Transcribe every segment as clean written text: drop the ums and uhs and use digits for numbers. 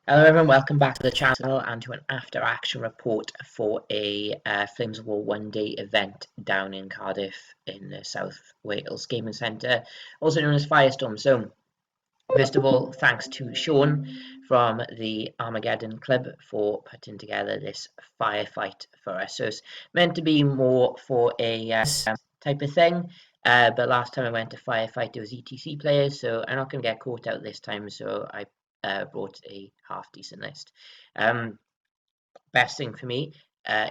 Hello everyone, welcome back to the channel and to an after action report for a Flames of War one-day event down in Cardiff in the South Wales Gaming Centre, also known as Firestorm. So first of all, thanks to Sean from the Armageddon Club for putting together this firefight for us. So it's meant to be more for a type of thing, but last time I went to firefight it was ETC players, so I'm not going to get caught out this time, so I brought a half decent list. Best thing for me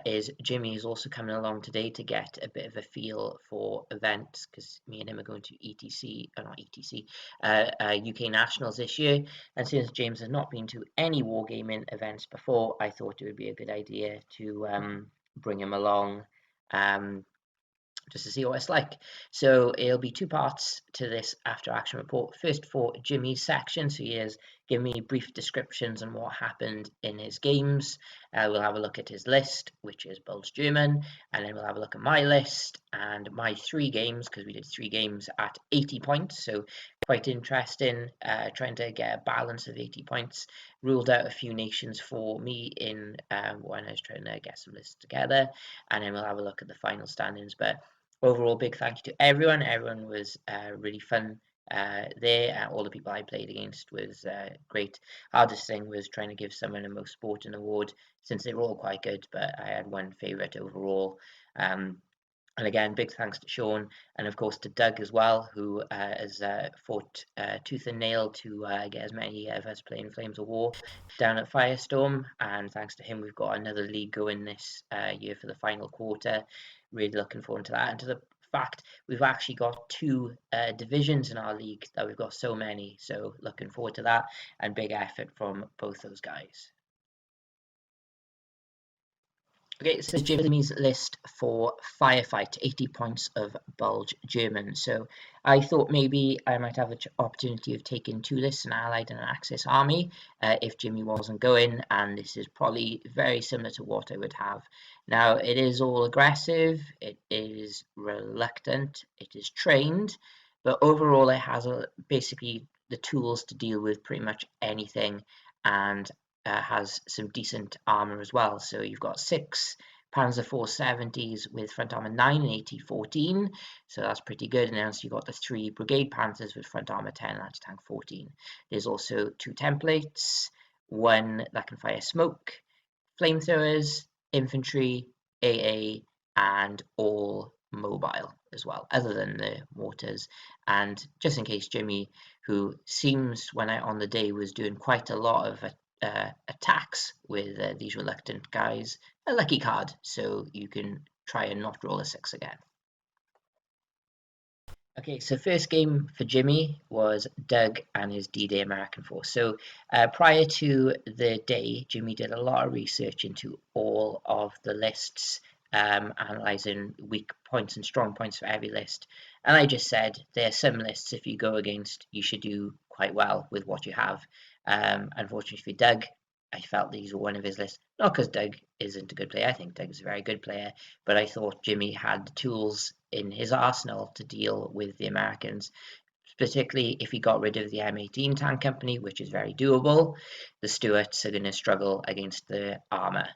is Jimmy is also coming along today to get a bit of a feel for events, because me and him are going to ETC, or not ETC, UK Nationals this year. And since James has not been to any wargaming events before, I thought it would be a good idea to bring him along just to see what it's like. So it'll be two parts to this after action report. First for Jimmy's section, so he has given me brief descriptions on what happened in his games. We'll have a look at his list, which is Bulge German, and then we'll have a look at my list and my 3 games, because we did 3 games at 80 points, so quite interesting, trying to get a balance of 80 points. Ruled out a few nations for me in when I was trying to get some lists together, and then we'll have a look at the final standings. But overall, big thank you to everyone. Everyone was really fun there. All the people I played against was great. Hardest thing was trying to give someone a most sporting award, since they were all quite good, but I had one favourite overall. And again, big thanks to Sean, and of course to Doug as well, who has fought tooth and nail to get as many of us playing Flames of War down at Firestorm. And thanks to him, we've got another league going this year for the final quarter. Really looking forward to that, and to the fact we've actually got 2 divisions in our league, that we've got so many. So looking forward to that, and big effort from both those guys. Okay, this is Jimmy's list for Firefight, 80 points of Bulge German. So I thought maybe I might have the opportunity of taking 2 lists, an Allied and an Axis army, if Jimmy wasn't going, and this is probably very similar to what I would have. Now, it is all aggressive, it is reluctant, it is trained, but overall it has basically the tools to deal with pretty much anything, and has some decent armor as well. So you've got 6 Panzer 470s with front armor 9 and AT 14, so that's pretty good. And then so you've got the 3 Brigade Panthers with front armor 10 and anti-tank 14. There's also 2 templates, one that can fire smoke, flamethrowers, infantry, AA, and all mobile as well, other than the mortars. And just in case Jimmy, who seems when I on the day was doing quite a lot of attacks with these reluctant guys, a lucky card, so you can try and not roll a 6 again. Okay, so first game for Jimmy was Doug and his D-Day American Force. So prior to the day, Jimmy did a lot of research into all of the lists, analysing weak points and strong points for every list. And I just said there are some lists, if you go against, you should do quite well with what you have. Unfortunately for Doug, I felt these were one of his lists. Not because Doug isn't a good player, I think Doug is a very good player, but I thought Jimmy had the tools in his arsenal to deal with the Americans, particularly if he got rid of the M18 tank company, which is very doable. The Stuarts are going to struggle against the armour.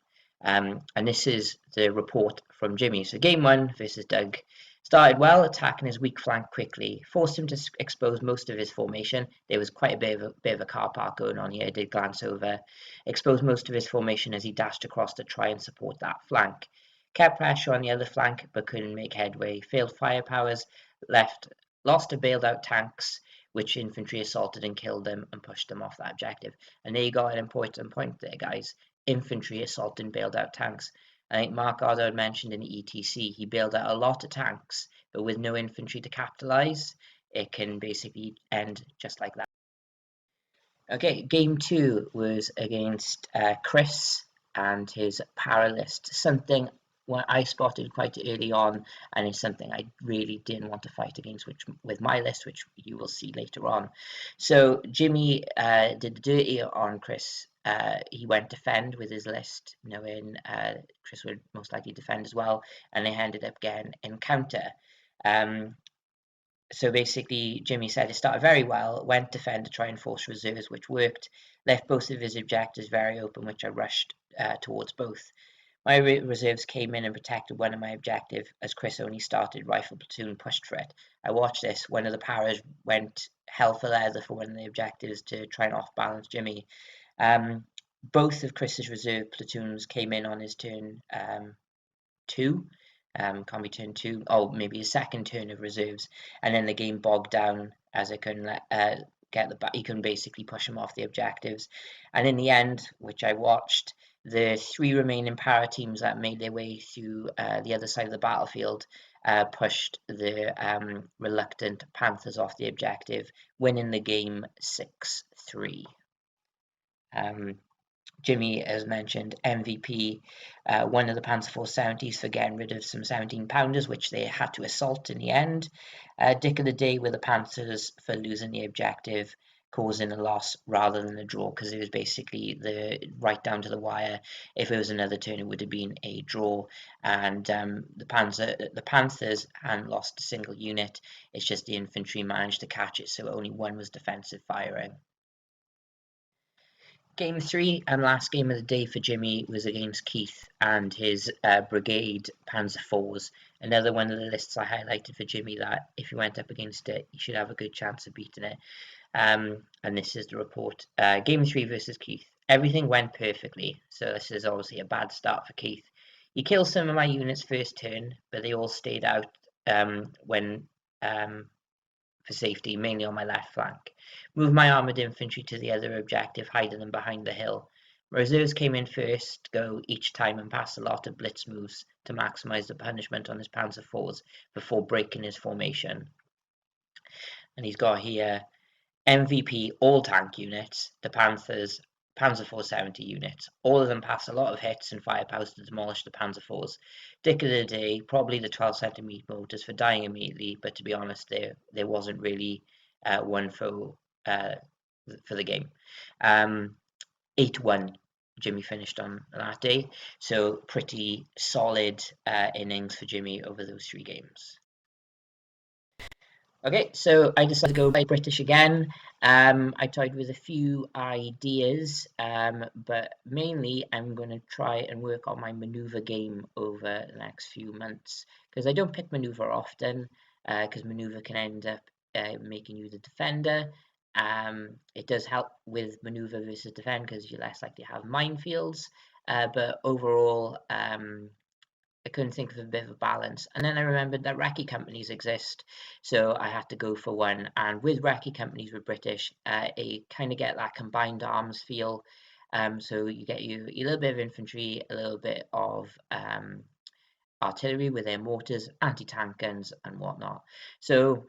And this is the report from Jimmy. So game 1 versus Doug. Started well, attacking his weak flank quickly, forced him to expose most of his formation. There was quite a bit of a car park going on here. I did glance over. Exposed most of his formation as he dashed across to try and support that flank. Kept pressure on the other flank, but couldn't make headway. Failed firepowers, lost to bailed out tanks, which infantry assaulted and killed them and pushed them off that objective. And there you got an important point there, guys. Infantry assaulted and bailed out tanks. I think Mark Ardo had mentioned in the ETC, he bailed out a lot of tanks, but with no infantry to capitalise, it can basically end just like that. Okay, game 2 was against Chris and his Paralist. Something what I spotted quite early on, and it's something I really didn't want to fight against, which with my list, which you will see later on. So Jimmy did the dirty on Chris. He went defend with his list, knowing Chris would most likely defend as well, and they ended up getting encounter. So basically, Jimmy said it started very well, went defend to try and force reserves, which worked, left both of his objectives very open, which I rushed towards both. My reserves came in and protected one of my objectives as Chris only started rifle platoon pushed for it. I watched this. One of the paras went hell for leather for one of the objectives to try and off-balance Jimmy. Both of Chris's reserve platoons came in on his turn 2. Can't be turn 2. Oh, maybe his second turn of reserves. And then the game bogged down as I couldn't get the back. He couldn't basically push him off the objectives. And in the end, which I watched, the 3 remaining para teams that made their way through the other side of the battlefield pushed the reluctant Panthers off the objective, winning the game 6-3. Jimmy, as mentioned, MVP, one of the Panzerforce 70s for getting rid of some 17-pounders, which they had to assault in the end. Dick of the day with the Panthers for losing the objective, causing a loss rather than a draw, because it was basically the right down to the wire. If it was another turn, it would have been a draw, and the Panthers hadn't lost a single unit. It's just the infantry managed to catch it, so only one was defensive firing. Game 3 and last game of the day for Jimmy was against Keith and his Brigade Panzer IVs. Another one of the lists I highlighted for Jimmy that if he went up against it, he should have a good chance of beating it. And this is the report. Game 3 versus Keith. Everything went perfectly, so this is obviously a bad start for Keith. He killed some of my units first turn, but they all stayed out for safety, mainly on my left flank. Moved my armoured infantry to the other objective, hiding them behind the hill. My reserves came in first go each time and passed a lot of blitz moves to maximise the punishment on his Panzer IVs before breaking his formation. And he's got here MVP all tank units, the Panthers, Panzer 470 units. All of them pass a lot of hits and firepower to demolish the Panzer IVs. Dick of the day, probably the 12cm mortars for dying immediately, but to be honest, there wasn't really one for the game. 8-1 Jimmy finished on that day, so pretty solid innings for Jimmy over those 3 games. Okay, so I decided to go by British again. I toyed with a few ideas, but mainly I'm going to try and work on my maneuver game over the next few months, because I don't pick maneuver often, because maneuver can end up making you the defender. It does help with maneuver versus defend because you're less likely to have minefields, but overall I couldn't think of a bit of a balance. And then I remembered that recce companies exist, so I had to go for one. And with recce companies with British, you kind of get that combined arms feel. So you get a little bit of infantry, a little bit of artillery with their mortars, anti-tank guns and whatnot. So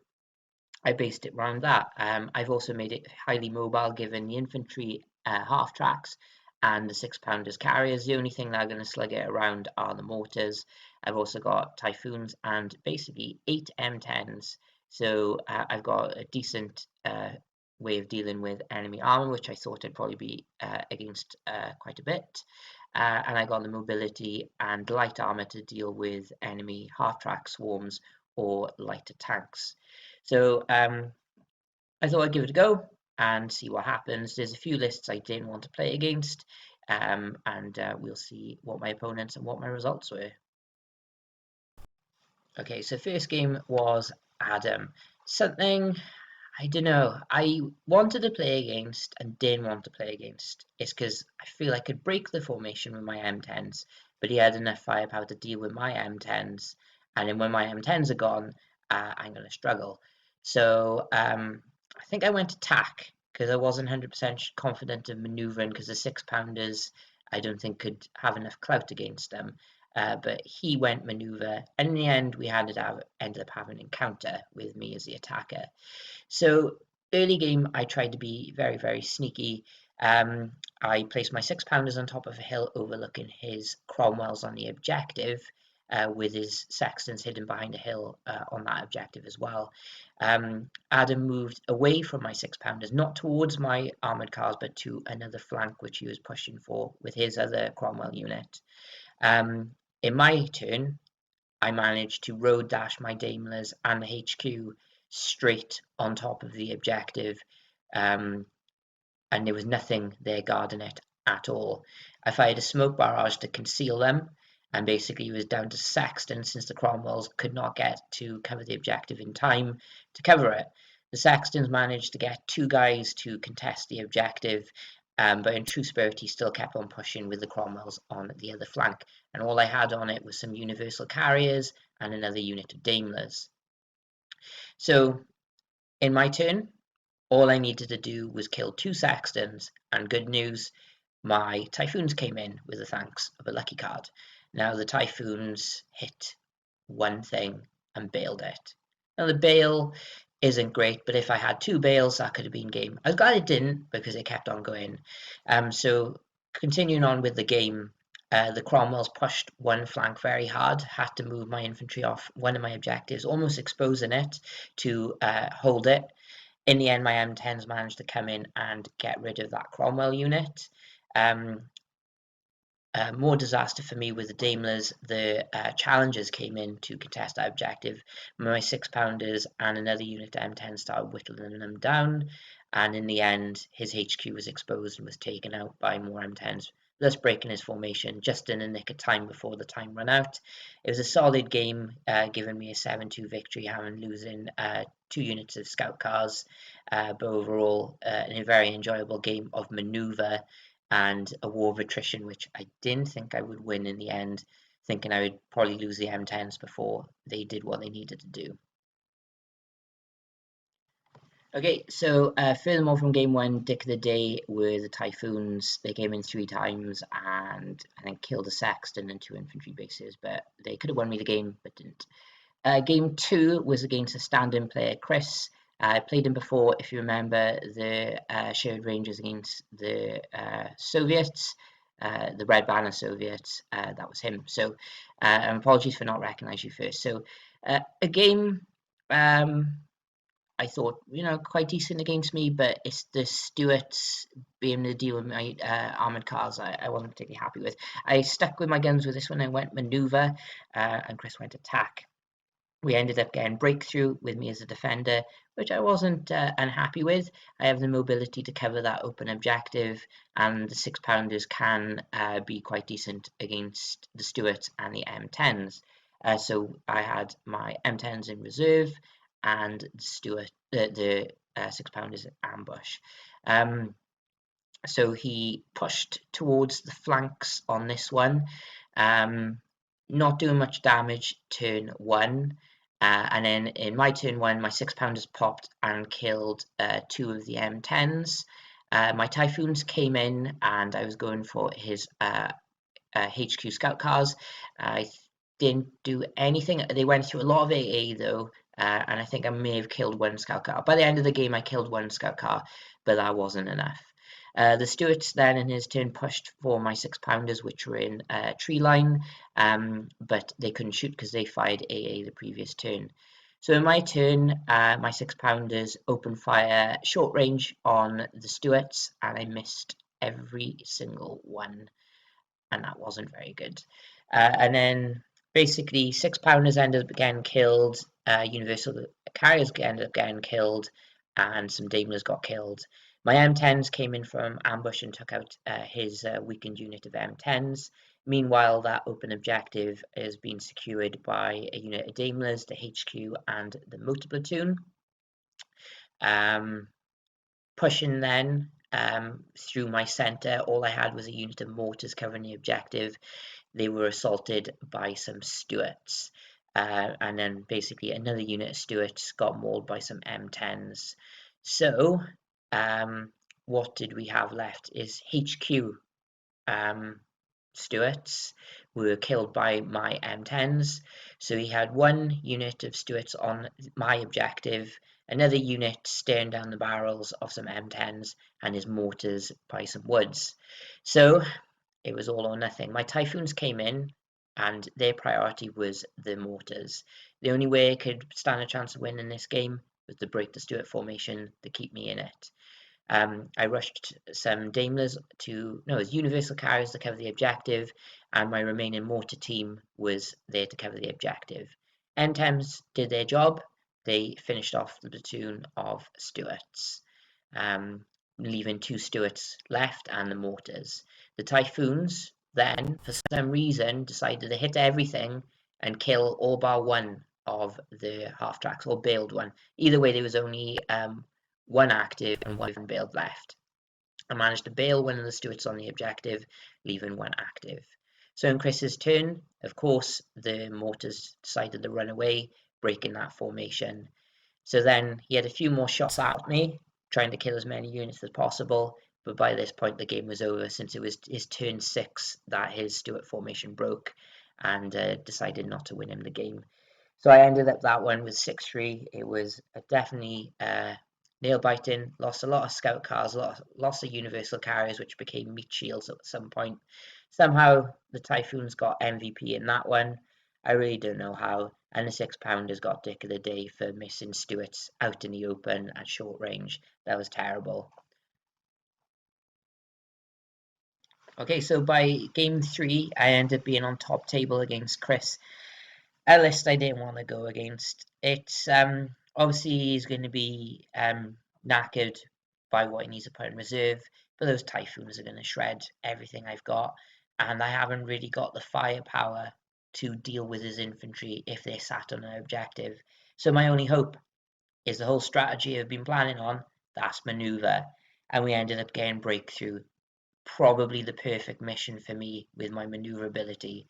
I based it around that. I've also made it highly mobile, given the infantry half tracks and the 6-pounders carriers. The only thing that are going to slug it around are the mortars. I've also got Typhoons and basically 8 M10s. So I've got a decent way of dealing with enemy armor, which I thought I'd probably be against quite a bit. And I got the mobility and light armor to deal with enemy half-track swarms or lighter tanks. So I thought I'd give it a go and see what happens. There's a few lists I didn't want to play against, and we'll see what my opponents and what my results were. Okay, so first game was Adam. Something, I don't know, I wanted to play against and didn't want to play against. It's because I feel I could break the formation with my M10s, but he had enough firepower to deal with my M10s, and then when my M10s are gone, I'm going to struggle. So I think I went attack because I wasn't 100% confident of manoeuvring because the 6-pounders I don't think could have enough clout against them. But he went maneuver, and in the end we ended up having an encounter with me as the attacker. So early game I tried to be very, very sneaky. I placed my 6-pounders on top of a hill overlooking his Cromwells on the objective, with his sextons hidden behind a hill on that objective as well. Adam moved away from my 6-pounders, not towards my armoured cars, but to another flank which he was pushing for with his other Cromwell unit. In my turn, I managed to road dash my Daimlers and the HQ straight on top of the objective, and there was nothing there guarding it at all. I fired a smoke barrage to conceal them, and basically it was down to Saxton, since the Cromwells could not get to cover the objective in time to cover it. The Saxtons managed to get 2 guys to contest the objective, but in true spirit he still kept on pushing with the Cromwells on the other flank, and all I had on it was some universal carriers and another unit of Daimlers. So in my turn, all I needed to do was kill 2 Saxtons, and good news, my Typhoons came in with the thanks of a lucky card. Now the Typhoons hit one thing and bailed it. Now the bail isn't great, but if I had 2 bails, that could have been game. I was glad it didn't, because it kept on going. So continuing on with the game, the Cromwells pushed one flank very hard, had to move my infantry off one of my objectives, almost exposing it to hold it. In the end, my M10s managed to come in and get rid of that Cromwell unit. More disaster for me with the Daimlers. The Challengers came in to contest that objective. My 6-pounders and another unit of M10 started whittling them down, and in the end, his HQ was exposed and was taken out by more M10s, thus breaking his formation just in the nick of time before the time ran out. It was a solid game, giving me a 7-2 victory, having losing 2 units of scout cars, but overall a very enjoyable game of manoeuvre and a war of attrition, which I didn't think I would win in the end, thinking I would probably lose the M10s before they did what they needed to do. Okay, so furthermore from game 1, Dick of the Day were the Typhoons. They came in 3 times and I think killed a Saxton and 2 infantry bases, but they could have won me the game, but didn't. Game 2 was against a stand-in player, Chris. I played him before, if you remember, the shared ranges against the Soviets, the Red Banner Soviets. That was him. So apologies for not recognising you first. So a game I thought, quite decent against me, but it's the Stuarts being able to deal with my armoured cars I wasn't particularly happy with. I stuck with my guns with this one. I went manoeuvre, and Chris went attack. We ended up getting breakthrough with me as a defender, which I wasn't unhappy with. I have the mobility to cover that open objective, and the 6-pounders can be quite decent against the Stuarts and the M10s. So I had my M10s in reserve and the 6-pounders in ambush. So he pushed towards the flanks on this one, not doing much damage turn 1. And then in my turn 1, my 6-pounders popped and killed 2 of the M10s. My Typhoons came in and I was going for his HQ scout cars. I didn't do anything. They went through a lot of AA though, and I think I may have killed 1 scout car. By the end of the game, I killed 1 scout car, but that wasn't enough. The Stuarts then in his turn pushed for my 6-pounders, which were in tree line, but they couldn't shoot because they fired AA the previous turn. So in my turn, my 6-pounders opened fire short range on the Stuarts, and I missed every single one, and that wasn't very good. And then basically 6-pounders ended up getting killed, universal carriers ended up getting killed, and some Daimlers got killed. My M10s came in from ambush and took out his weakened unit of M10s. Meanwhile, that open objective is being secured by a unit of Daimlers, the HQ, and the motor platoon. Pushing then through my centre, all I had was a unit of mortars covering the objective. They were assaulted by some Stuarts. And then basically another unit of Stuarts got mauled by some M10s. So what did we have left is HQ Stuarts were killed by my M10s. So he had 1 unit of Stuarts on my objective, another unit staring down the barrels of some M10s, and his mortars by some woods. So it was all or nothing. My Typhoons came in, and their priority was the mortars. The only way I could stand a chance of winning this game was to break the Stuart formation to keep me in it. I rushed some Daimlers as universal carriers to cover the objective, and my remaining mortar team was there to cover the objective. M10s did their job. they finished off the platoon of Stuarts, leaving 2 Stuarts left and the mortars. The Typhoons then, for some reason, decided to hit everything and kill all bar one of the half tracks, or bailed one. Either way, there was only one active and one bailed left. I managed to bail one of the Stuarts on the objective, leaving one active. So in Chris's turn, of course, the mortars decided to run away, breaking that formation. So then he had a few more shots at me, trying to kill as many units as possible, but by this point the game was over, since it was his turn 6 that his Stuart formation broke, and decided not to win him the game. So I ended up that one with 6-3. It was definitely nail biting. Lost a lot of scout cars, lots of universal carriers, which became meat shields at some point. Somehow the Typhoons got MVP in that one. I really don't know how. And the 6-pounders got Dick of the Day for missing Stuarts out in the open at short range. That was terrible. Okay, so by game 3, I ended up being on top table against Chris. A list I didn't want to go against. It's obviously he's going to be knackered by what he needs to put in reserve, but those Typhoons are going to shred everything I've got, and I haven't really got the firepower to deal with his infantry if they're sat on an objective. So my only hope is the whole strategy I've been planning on, that's maneuver, and we ended up getting breakthrough. Probably the perfect mission for me with my maneuverability.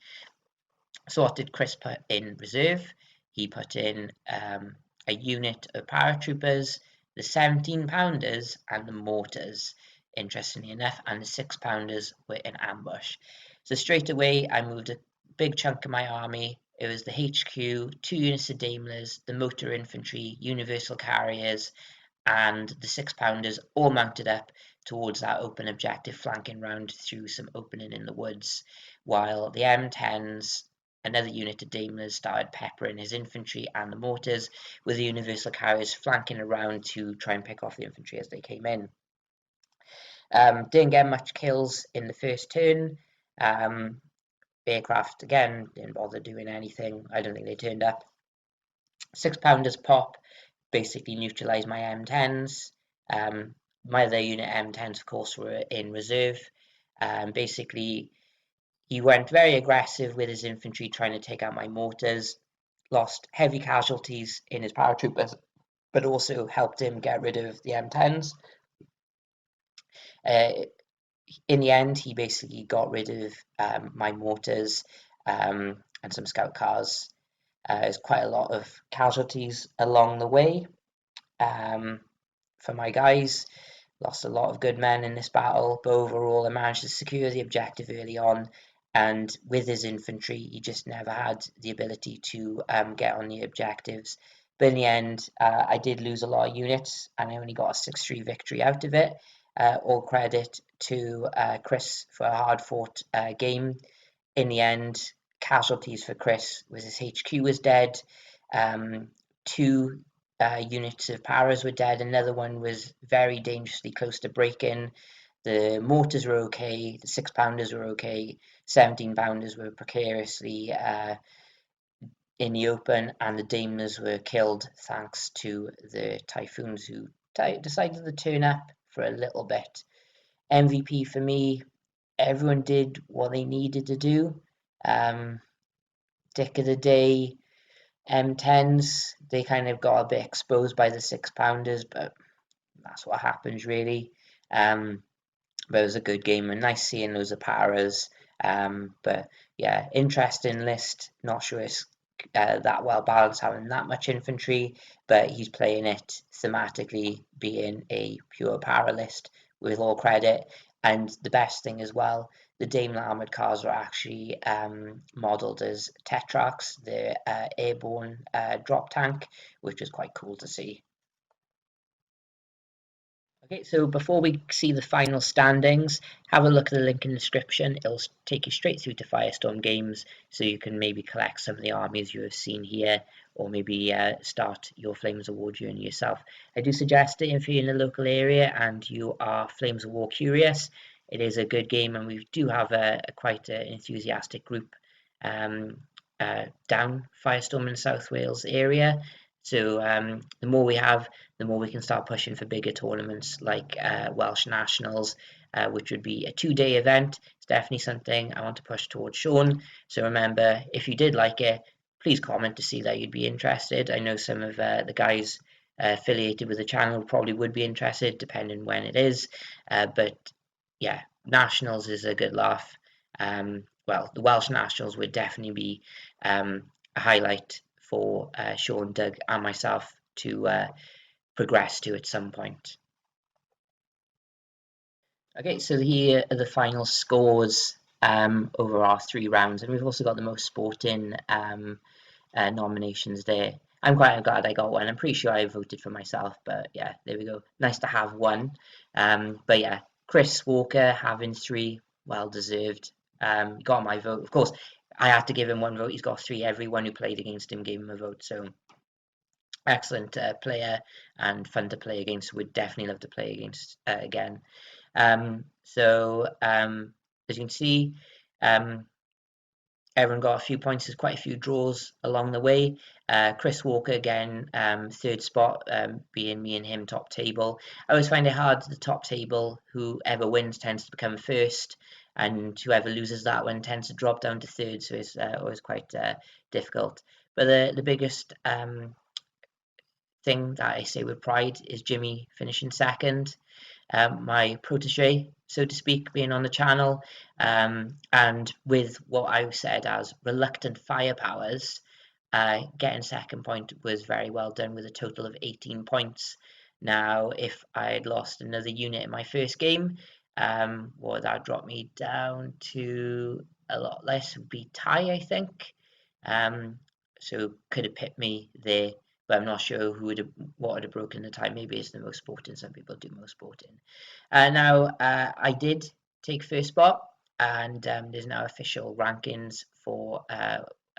So what did Chris put in reserve? He put in a unit of paratroopers, the 17-pounders and the mortars, interestingly enough, and the 6-pounders were in ambush. So straight away I moved a big chunk of my army. It was the HQ, 2 units of Daimlers, the motor infantry, universal carriers, and the 6-pounders all mounted up towards that open objective, flanking round through some opening in the woods, while the M10s, another unit of Daimlers, started peppering his infantry and the mortars, with the universal carriers flanking around to try and pick off the infantry as they came in. Didn't get much kills in the first turn. Aircraft, again, didn't bother doing anything. I don't think they turned up. 6-pounders pop, basically neutralised my M10s. My other unit M10s, of course, were in reserve. Basically, he went very aggressive with his infantry, trying to take out my mortars, lost heavy casualties in his paratroopers, but also helped him get rid of the M10s. In the end, he basically got rid of my mortars and some scout cars. There's quite a lot of casualties along the way for my guys. Lost a lot of good men in this battle, but overall I managed to secure the objective early on, and with his infantry he just never had the ability to get on the objectives. But in the end, I did lose a lot of units, and I only got a 6-3 victory out of it. All credit to Chris for a hard-fought game. In the end, casualties for Chris was his HQ was dead, 2 units of paras were dead, another one was very dangerously close to break-in. The mortars were okay, the 6-pounders were okay, 17-pounders were precariously in the open, and the Daimlers were killed thanks to the Typhoons, who decided to turn up for a little bit. MVP for me, everyone did what they needed to do. Dick of the Day, M10s, they kind of got a bit exposed by the 6-pounders, but that's what happens really. But it was a good game, and nice seeing those Aparas. But yeah, interesting list. Not sure it's that well balanced, having that much infantry, but he's playing it thematically, being a pure para list with all credit. And the best thing as well, the Daimler armoured cars are actually modelled as Tetrarchs, the airborne drop tank, which is quite cool to see. Okay, so before we see the final standings, have a look at the link in the description. It'll take you straight through to Firestorm Games, so you can maybe collect some of the armies you have seen here, or maybe start your Flames of War journey yourself. I do suggest it if you're in the local area and you are Flames of War curious. It is a good game, and we do have a quite enthusiastic group down Firestorm in South Wales area. So the more we have, the more we can start pushing for bigger tournaments like Welsh Nationals, which would be a 2-day event. It's definitely something I want to push towards, Sean. So remember, if you did like it, please comment to see that you'd be interested. I know some of the guys affiliated with the channel probably would be interested, depending when it is. But yeah, Nationals is a good laugh. Well, the Welsh Nationals would definitely be a highlight for Sean, Doug, and myself to progress to at some point. Okay, so here are the final scores over our 3 rounds, and we've also got the most sporting nominations there. I'm quite glad I got one. I'm pretty sure I voted for myself, but yeah, there we go. Nice to have one. But yeah, Chris Walker having 3, well deserved. Got my vote. Of course, I had to give him 1 vote. He's got 3. Everyone who played against him gave him a vote. So excellent player and fun to play against. Would definitely love to play against again. As you can see, everyone got a few points. There's quite a few draws along the way. Chris Walker again, 3rd spot, being me and him top table. I always find it hard to the top table. Whoever wins tends to become 1st, and whoever loses that one tends to drop down to 3rd. So it's always quite difficult. But the biggest thing that I say with pride is Jimmy finishing 2nd. My protege, so to speak, being on the channel, and with what I said as reluctant firepowers, getting 2nd point was very well done with a total of 18 points. Now, if I'd lost another unit in my first game, well, that dropped me down to a lot less, would be tie, I think. So could have pipped me there, but I'm not sure what would have broken the tie. Maybe it's the most sporting. Some people do most sporting. Now, I did take 1st spot, and there's now official rankings for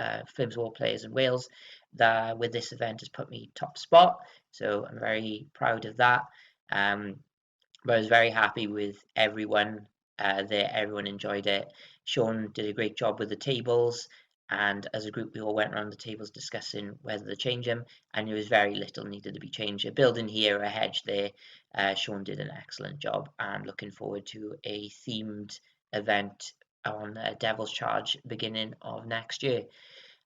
Flims War players in Wales that with this event has put me top spot. So I'm very proud of that. But I was very happy with everyone there. Everyone enjoyed it. Sean did a great job with the tables, and as a group we all went around the tables discussing whether to change them, and there was very little needed to be changed. A building here, a hedge there. Sean did an excellent job, and looking forward to a themed event on Devil's Charge beginning of next year.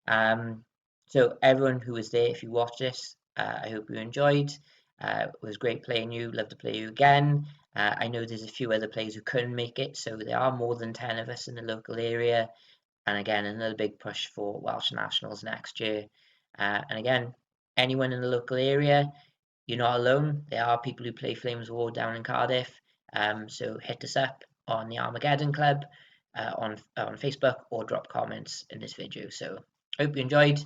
So everyone who was there, if you watched this, I hope you enjoyed. It was great playing you. Love to play you again. I know there's a few other players who couldn't make it, so there are more than 10 of us in the local area. And again, another big push for Welsh Nationals next year. And again, anyone in the local area, you're not alone. There are people who play Flames War down in Cardiff. So hit us up on the Armageddon Club on Facebook, or drop comments in this video. So hope you enjoyed.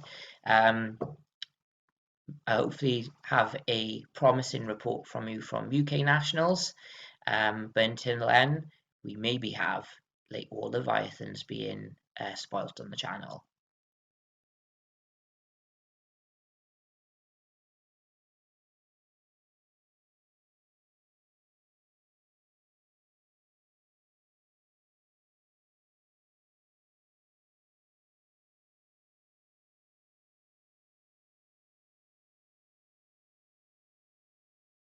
I hopefully have a promising report from you from UK Nationals. But until then, we maybe have like all Leviathans being spoilt on the channel.